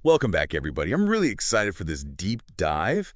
Welcome back, everybody. I'm really excited for this deep dive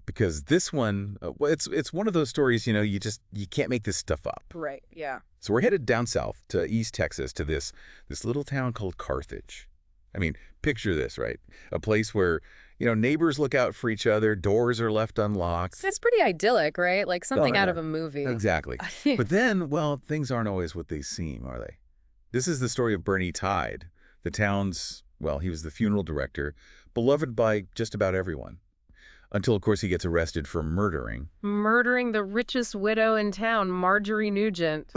because this one, well, it's one of those stories, you can't make this stuff up. Right, yeah. So we're headed down south to East Texas to this little town called Carthage. I mean, picture this, right? A place where, neighbors look out for each other, doors are left unlocked. It's pretty idyllic, right? Like Oh, something out yeah, of a movie. exactly. But then, well, things aren't always what they seem, are they? This is the story of Bernie Tide, the town's, well, he was the funeral director, beloved by just about everyone. Until, of course, he gets arrested for murdering. Murdering the richest widow in town, Marjorie Nugent.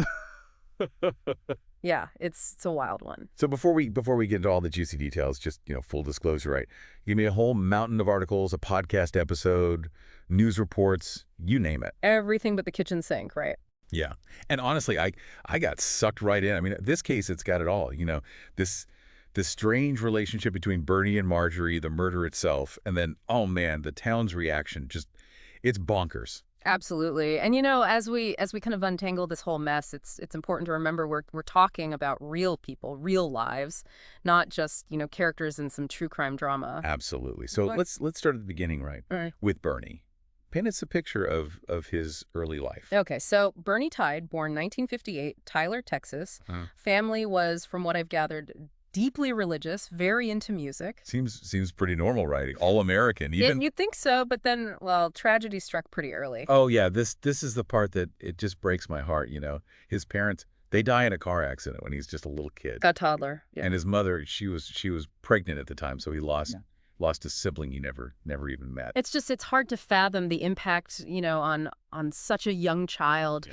Yeah, it's a wild one. So before we get into all the juicy details, just, full disclosure, right? Give me a whole mountain of articles, a podcast episode, news reports, you name it. Everything but the kitchen sink, right? Yeah. And honestly, I got sucked right in. I mean, this case, it's got it all. This strange relationship between Bernie and Marjorie, the murder itself, and then, oh man, the town's reaction, it's bonkers. Absolutely. And as we kind of untangle this whole mess, it's important to remember we're talking about real people, real lives, not just, characters in some true crime drama. Absolutely. So What? let's start at the beginning, right? All right. With Bernie. Paint us a picture of his early life. Okay, so Bernie Tide, born 1958, Tyler, Texas. Uh, Family was, from what I've gathered, deeply religious, very into music. seems pretty normal, right? All American. Yeah, Even you'd think so, but then, well, tragedy struck pretty early. oh yeah, this is the part that it just breaks my heart. His parents, they die in a car accident when he's just a little kid, A toddler. Yeah. and his mother, she was pregnant at the time, so he lost a sibling he never even met. It's hard to fathom the impact, on such a young child.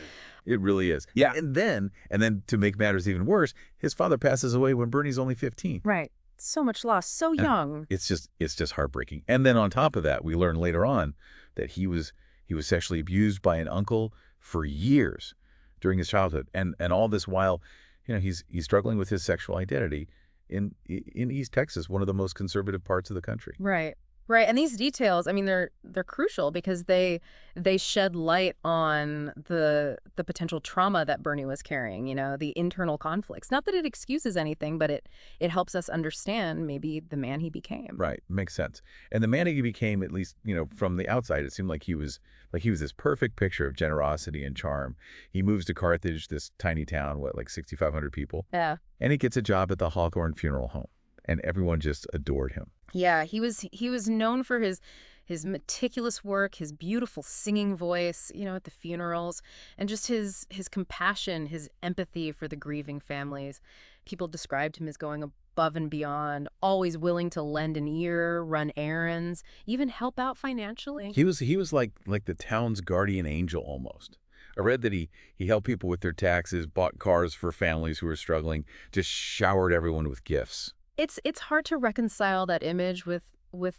It really is. Yeah, and then to make matters even worse, his father passes away when Bernie's only 15. Right. So much loss, so And young. it's just heartbreaking. And then on top of that, we learn later on that he was sexually abused by an uncle for years during his childhood, and all this while, he's struggling with his sexual identity in East Texas, one of the most conservative parts of the country. Right. Right. And these details, I mean, they're crucial because they shed light on the potential trauma that Bernie was carrying, the internal conflicts. Not that it excuses anything, but it helps us understand maybe the man he became. Right, makes sense. And the man he became, at least from the outside, it seemed like he was this perfect picture of generosity and charm. He moves to Carthage, this tiny town, like 6,500 people, Yeah. and he gets a job at the Hawthorne Funeral Home, and everyone just adored him. Yeah, he was known for his meticulous work, his beautiful singing voice, at the funerals, and just his compassion, his empathy for the grieving families. People described him as going above and beyond, always willing to lend an ear, run errands, even help out financially. He was like the town's guardian angel almost. I read that he helped people with their taxes, bought cars for families who were struggling, just showered everyone with gifts. It's hard to reconcile that image with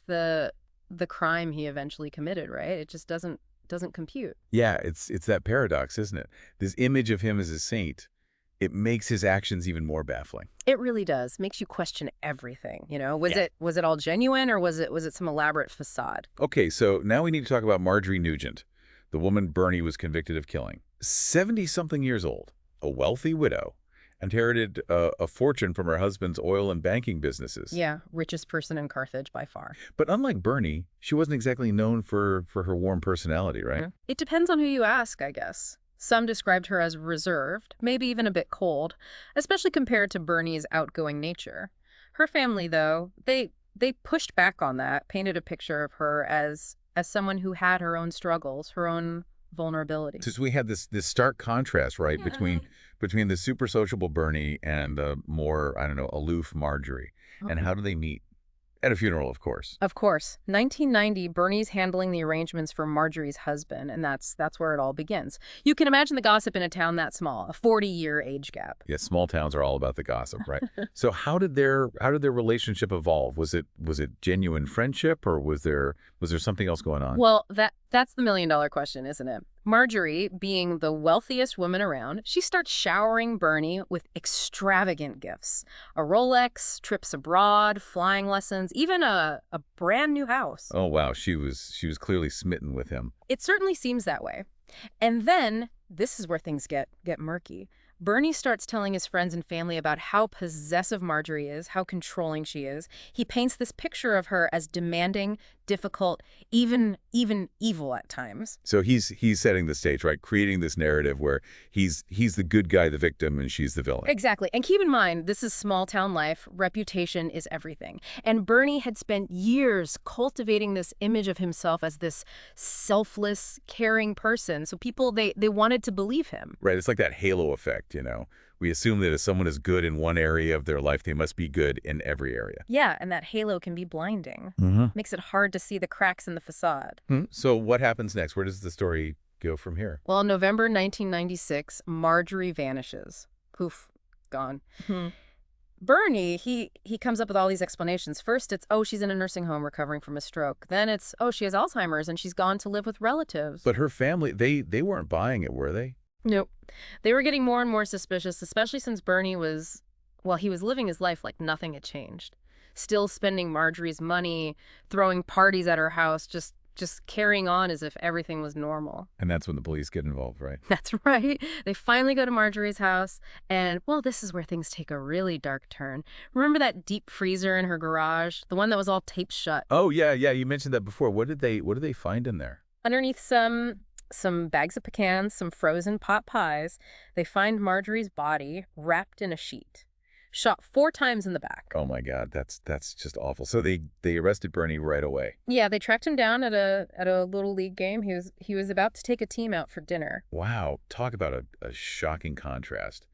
the crime he eventually committed, right? It just doesn't compute. Yeah, it's that paradox, isn't it? This image of him as a saint, it makes his actions even more baffling. It really does. Makes you question everything, Was Yeah. it all genuine or was it some elaborate facade? Okay, so now we need to talk about Marjorie Nugent, the woman Bernie was convicted of killing. 70-something years old, a wealthy widow, inherited a fortune from her husband's oil and banking businesses. Yeah, richest person in Carthage by far. But unlike Bernie, she wasn't exactly known for her warm personality, right? It depends on who you ask, I guess. Some described her as reserved, maybe even a bit cold, especially compared to Bernie's outgoing nature. Her family, though, they pushed back on that, painted a picture of her as someone who had her own struggles, her own vulnerability. So we had this stark contrast, right, between the super sociable Bernie and the more, I don't know, aloof Marjorie. And how do they meet? At a funeral, of course. Of course. 1990, Bernie's handling the arrangements for Marjorie's husband, and that's where it all begins. You can imagine the gossip in a town that small, a 40-year age gap. Yeah, small towns are all about the gossip, right? So how did their relationship evolve? Was it genuine friendship, or was there something else going on? Well, that's the million-dollar question, isn't it? Marjorie, being the wealthiest woman around, she starts showering Bernie with extravagant gifts. A Rolex, trips abroad, flying lessons, even a brand new house. Oh wow, she was clearly smitten with him. It certainly seems that way. And then, this is where things get murky. Bernie starts telling his friends and family about how possessive Marjorie is, how controlling she is. He paints this picture of her as demanding, difficult, even evil at times. So he's setting the stage, right? Creating this narrative where he's the good guy, the victim, and she's the villain. Exactly. And keep in mind, this is small town life. Reputation is everything. And Bernie had spent years cultivating this image of himself as this selfless, caring person. So people, they wanted to believe him. Right. It's like that halo effect, you know. We assume that if someone is good in one area of their life, they must be good in every area. Yeah, and that halo can be blinding. Makes it hard to see the cracks in the facade. So what happens next? Where does the story go from here? Well, in November 1996, Marjorie vanishes. Poof, gone. Bernie, he comes up with all these explanations. First, it's, oh, she's in a nursing home recovering from a stroke. Then it's, oh, she has Alzheimer's and she's gone to live with relatives. But her family, they weren't buying it, were they? Nope. They were getting more and more suspicious, especially since Bernie was, well, he was living his life like nothing had changed. Still spending Marjorie's money, throwing parties at her house, just carrying on as if everything was normal. And that's when the police get involved, right? That's right. They finally go to Marjorie's house, and, well, this is where things take a really dark turn. Remember that deep freezer in her garage? The one that was all taped shut? Oh, yeah, you mentioned that before. What did they find in there? Underneath some bags of pecans, some frozen pot pies, they find Marjorie's body wrapped in a sheet, shot 4 times in the back. Oh my God, that's just awful. So they arrested Bernie right away. Yeah, they tracked him down at a little league game. He was about to take a team out for dinner. Wow, talk about a shocking contrast.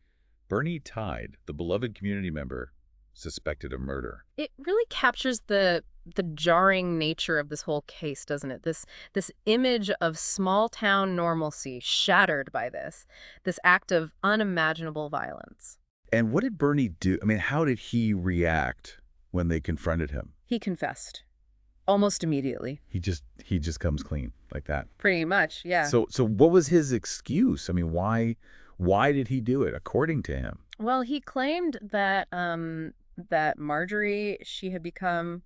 Bernie Tide, the beloved community member, suspected of murder. It really captures the jarring nature of this whole case, doesn't it? This image of small town normalcy shattered by this act of unimaginable violence. And what did Bernie do? I mean, how did he react when they confronted him? He confessed almost immediately. He just comes clean like that. Pretty much, yeah. So what was his excuse? I mean, why did he do it according to him? Well, he claimed that that Marjorie, she had become,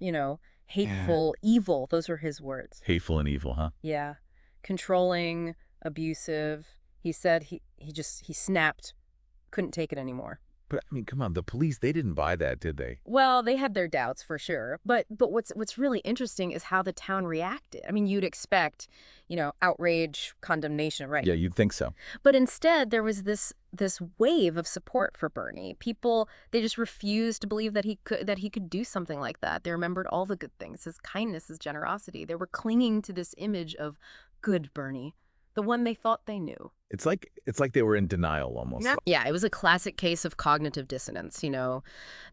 hateful, evil. Those were his words. Hateful and evil, huh? Yeah. Controlling, abusive. He said he snapped, couldn't take it anymore. But I mean, come on, the police, they didn't buy that, did they? Well, they had their doubts for sure. But what's really interesting is how the town reacted. I mean, you'd expect, outrage, condemnation, right? Yeah, you'd think so. But instead, there was this wave of support for Bernie. People, they just refused to believe that he could do something like that. They remembered all the good things, his kindness, his generosity. They were clinging to this image of good Bernie, the one they thought they knew. It's like they were in denial almost. Yeah, it was a classic case of cognitive dissonance.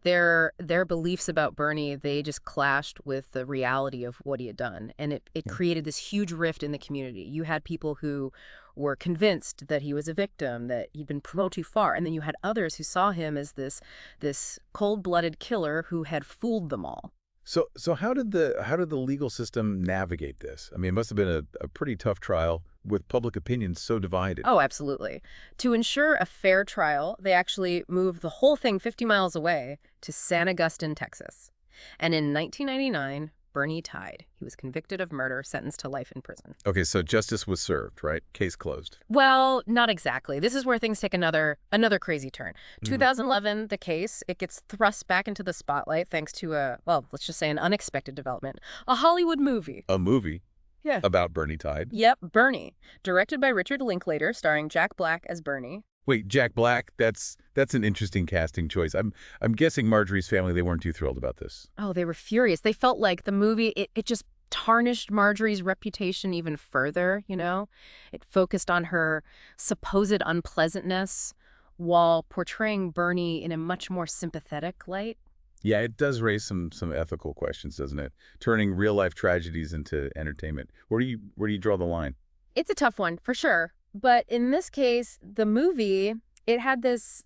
Their beliefs about Bernie, they just clashed with the reality of what he had done, and it created this huge rift in the community. You had people who were convinced that he was a victim, that he'd been promoted too far, and then you had others who saw him as this cold-blooded killer who had fooled them all. So how did the legal system navigate this? I mean, it must have been a pretty tough trial with public opinion so divided. Oh, absolutely. To ensure a fair trial, they actually moved the whole thing 50 miles away to San Agustin, Texas. And in 1999, Bernie Tide. He was convicted of murder, sentenced to life in prison. Okay, so justice was served, right? Case closed. Well, not exactly. This is where things take another crazy turn. 2011, the case, it gets thrust back into the spotlight thanks to let's just say an unexpected development. A Hollywood movie. A movie? Yeah. About Bernie Tide? Yep, Bernie. Directed by Richard Linklater, starring Jack Black as Bernie. Wait, Jack Black? That's an interesting casting choice. I'm guessing Marjorie's family, they weren't too thrilled about this. Oh, they were furious. They felt like the movie, it just tarnished Marjorie's reputation even further, It focused on her supposed unpleasantness while portraying Bernie in a much more sympathetic light. Yeah, it does raise some ethical questions, doesn't it? Turning real-life tragedies into entertainment. Where do you draw the line? It's a tough one, for sure. But in this case, the movie, it had this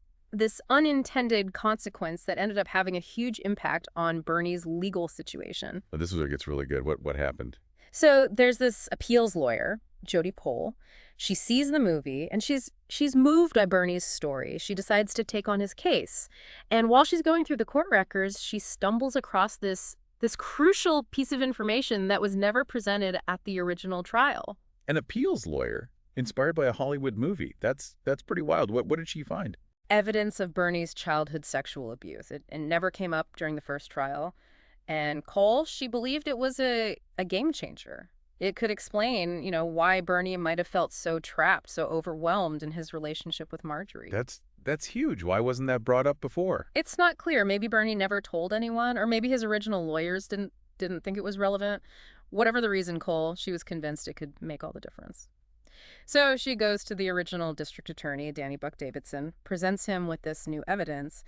unintended consequence that ended up having a huge impact on Bernie's legal situation. This is where it gets really good. What happened? So there's this appeals lawyer, Jodi Pohl. She sees the movie, and she's moved by Bernie's story. She decides to take on his case. And while she's going through the court records, she stumbles across this crucial piece of information that was never presented at the original trial. An appeals lawyer? Inspired by a Hollywood movie. That's pretty wild. What did she find? evidence of Bernie's childhood sexual abuse. It never came up during the first trial. And Cole, she believed it was a game changer. It could explain, why Bernie might have felt so trapped, so overwhelmed in his relationship with Marjorie. That's huge. Why wasn't that brought up before? It's not clear. Maybe Bernie never told anyone, or maybe his original lawyers didn't think it was relevant. Whatever the reason, Cole, she was convinced it could make all the difference. So she goes to the original district attorney, Danny Buck Davidson, presents him with this new evidence,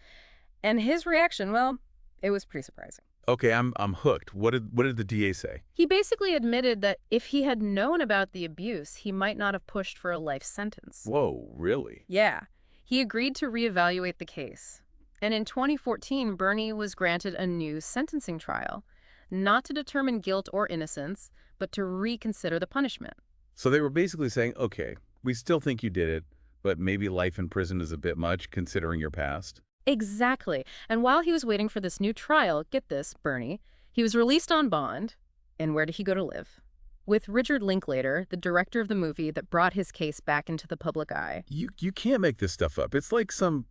and his reaction, well, it was pretty surprising. Okay, I'm hooked. What did the DA say? He basically admitted that if he had known about the abuse, he might not have pushed for a life sentence. Whoa, really? Yeah. He agreed to reevaluate the case. And in 2014, Bernie was granted a new sentencing trial, not to determine guilt or innocence, but to reconsider the punishment. So they were basically saying, okay, we still think you did it, but maybe life in prison is a bit much considering your past. Exactly. And while he was waiting for this new trial, get this, Bernie, he was released on bond. And where did he go to live? With Richard Linklater, the director of the movie that brought his case back into the public eye. You can't make this stuff up. It's like some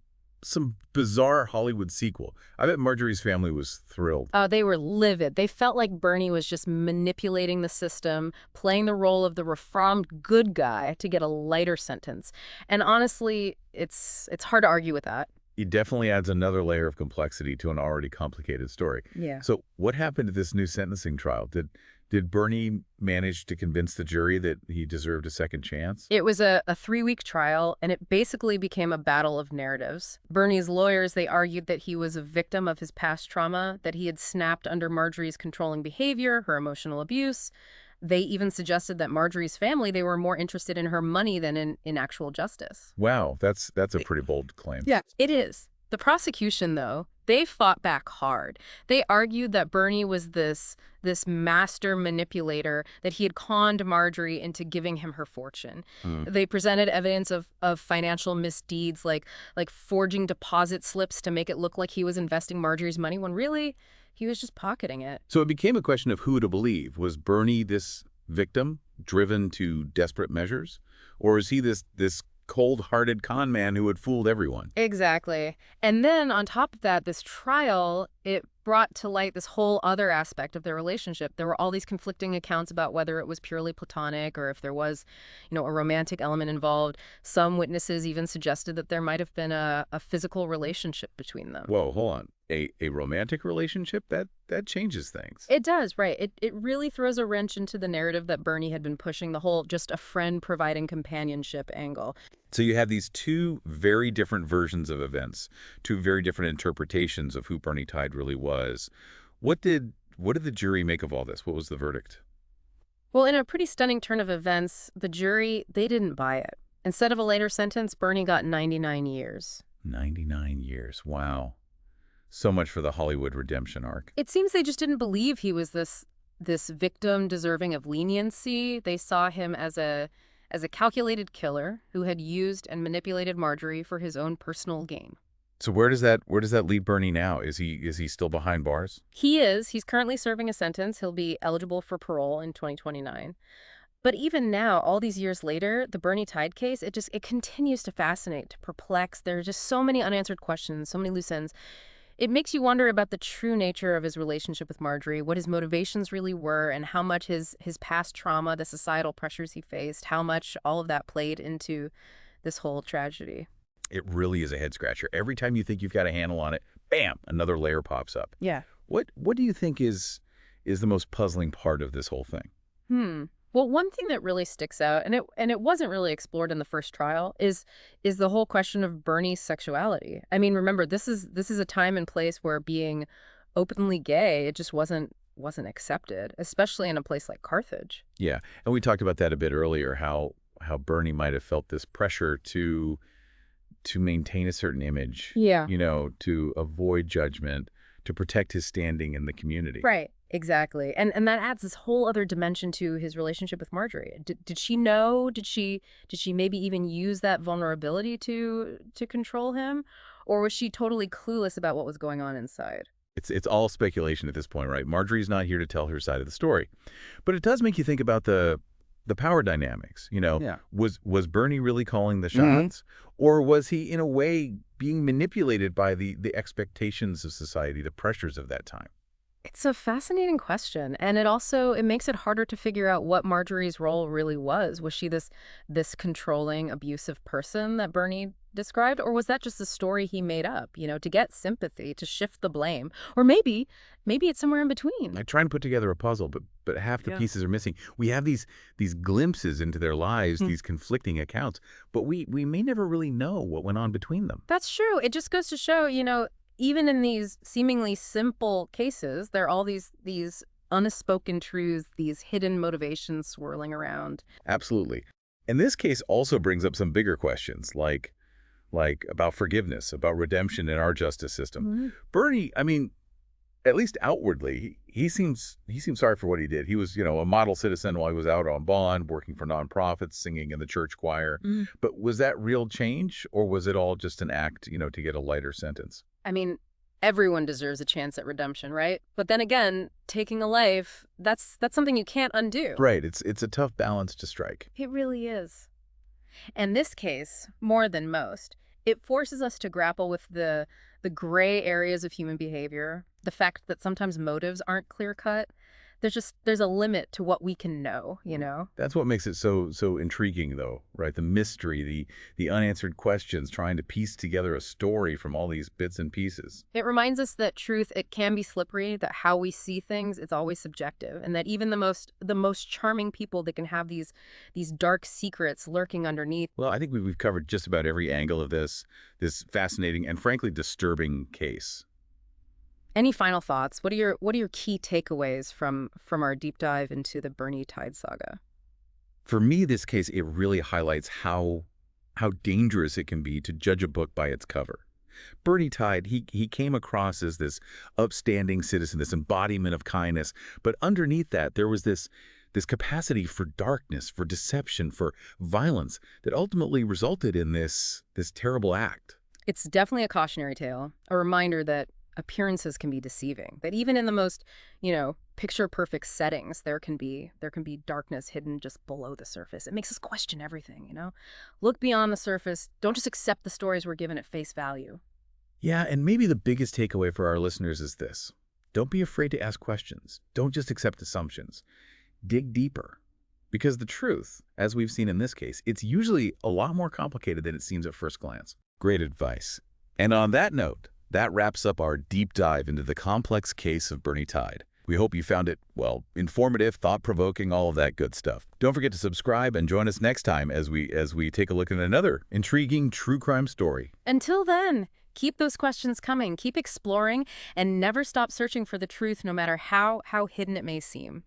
bizarre Hollywood sequel. I bet Marjorie's family was thrilled. Oh, they were livid. They felt like Bernie was just manipulating the system, playing the role of the reformed good guy to get a lighter sentence. And honestly, it's hard to argue with that. It definitely adds another layer of complexity to an already complicated story. Yeah. So what happened at this new sentencing trial? Did Bernie manage to convince the jury that he deserved a second chance? It was a 3-week trial, and it basically became a battle of narratives. Bernie's lawyers, they argued that he was a victim of his past trauma, that he had snapped under Marjorie's controlling behavior, her emotional abuse. They even suggested that Marjorie's family, they were more interested in her money than in actual justice. Wow, that's a pretty bold claim. Yeah, it is. The prosecution, though, they fought back hard. They argued that Bernie was this master manipulator, that he had conned Marjorie into giving him her fortune. They presented evidence of financial misdeeds, like forging deposit slips to make it look like he was investing Marjorie's money when really he was just pocketing it. So it became a question of who to believe. Was Bernie this victim driven to desperate measures? Or is he this cold-hearted con man who had fooled everyone? Exactly. And then on top of that, this trial, it brought to light this whole other aspect of their relationship. There were all these conflicting accounts about whether it was purely platonic or if there was, a romantic element involved. Some witnesses even suggested that there might have been a physical relationship between them. Whoa, hold on. A romantic relationship? That changes things. It does, right. It really throws a wrench into the narrative that Bernie had been pushing, the whole just a friend providing companionship angle. So you have these two very different versions of events, two very different interpretations of who Bernie Tide really was. What did the jury make of all this? What was the verdict? Well, in a pretty stunning turn of events, the jury, they didn't buy it. Instead of a later sentence, Bernie got 99 years. 99 years. Wow. So much for the Hollywood redemption arc. It seems they just didn't believe he was this victim deserving of leniency. They saw him as a calculated killer who had used and manipulated Marjorie for his own personal gain. So where does that leave Bernie now? Is he still behind bars? He is. He's currently serving a sentence. He'll be eligible for parole in 2029. But even now, all these years later, the Bernie Tide case, it continues to fascinate, to perplex. There are just so many unanswered questions, so many loose ends. It makes you wonder about the true nature of his relationship with Marjorie, what his motivations really were, and how much his past trauma, the societal pressures he faced, how much all of that played into this whole tragedy. It really is a head-scratcher. Every time you think you've got a handle on it, bam, another layer pops up. Yeah. What do you think is the most puzzling part of this whole thing? Well, one thing that really sticks out, and it wasn't really explored in the first trial, is the whole question of Bernie's sexuality. I mean, remember, this is a time and place where being openly gay, it just wasn't accepted, especially in a place like Carthage. Yeah, and we talked about that a bit earlier, how Bernie might have felt this pressure to maintain a certain image. Yeah. To avoid judgment, to protect his standing in the community. Right. Exactly. And that adds this whole other dimension to his relationship with Marjorie. Did she know? Did she maybe even use that vulnerability to control him? Or was she totally clueless about what was going on inside? It's all speculation at this point, right? Marjorie's not here to tell her side of the story. But it does make you think about the the power dynamics. Yeah. Was Bernie really calling the Mhm. shots? Or was he, in a way, being manipulated by the expectations of society, the pressures of that time? It's a fascinating question, and it makes it harder to figure out what Marjorie's role really was. Was she this controlling, abusive person that Bernie described, or was that just a story he made up, to get sympathy, to shift the blame? Or maybe it's somewhere in between. I try and put together a puzzle, but half the Yeah. pieces are missing. We have these glimpses into their lives, Hmm. these conflicting accounts, but we may never really know what went on between them. That's true. It just goes to show, even in these seemingly simple cases, there are all these unspoken truths, these hidden motivations swirling around. Absolutely. And this case also brings up some bigger questions, like about forgiveness, about redemption in our justice system. Mhm. Bernie, I mean, at least outwardly, he seems sorry for what he did. He was, a model citizen while he was out on bond, working for nonprofits, singing in the church choir. Mm. But was that real change, or was it all just an act, to get a lighter sentence? I mean, everyone deserves a chance at redemption, right? But then again, taking a life, that's something you can't undo. Right. It's a tough balance to strike. It really is. And this case, more than most, it forces us to grapple with the gray areas of human behavior, the fact that sometimes motives aren't clear-cut. There's a limit to what we can know. That's what makes it so intriguing, though, right? The mystery, the unanswered questions, trying to piece together a story from all these bits and pieces. It reminds us that truth, it can be slippery, that how we see things, it's always subjective, and that even the most charming people, they can have these dark secrets lurking underneath. Well, I think we've covered just about every angle of this fascinating and frankly disturbing case. Any final thoughts? What are your key takeaways from our deep dive into the Bernie Tide saga? For me, this case, it really highlights how dangerous it can be to judge a book by its cover. Bernie Tide, he came across as this upstanding citizen, this embodiment of kindness, but underneath that, there was this capacity for darkness, for deception, for violence that ultimately resulted in this terrible act. It's definitely a cautionary tale, a reminder that appearances can be deceiving, that even in the most, picture-perfect settings, there can be darkness hidden just below the surface. It makes us question everything. Look beyond the surface. Don't just accept the stories we're given at face value. Yeah, and maybe the biggest takeaway for our listeners is this. Don't be afraid to ask questions. Don't just accept assumptions. Dig deeper. Because the truth, as we've seen in this case, it's usually a lot more complicated than it seems at first glance. Great advice. And on that note, that wraps up our deep dive into the complex case of Bernie Tide. We hope you found it, well, informative, thought-provoking, all of that good stuff. Don't forget to subscribe and join us next time as we take a look at another intriguing true crime story. Until then, keep those questions coming, keep exploring, and never stop searching for the truth, no matter how hidden it may seem.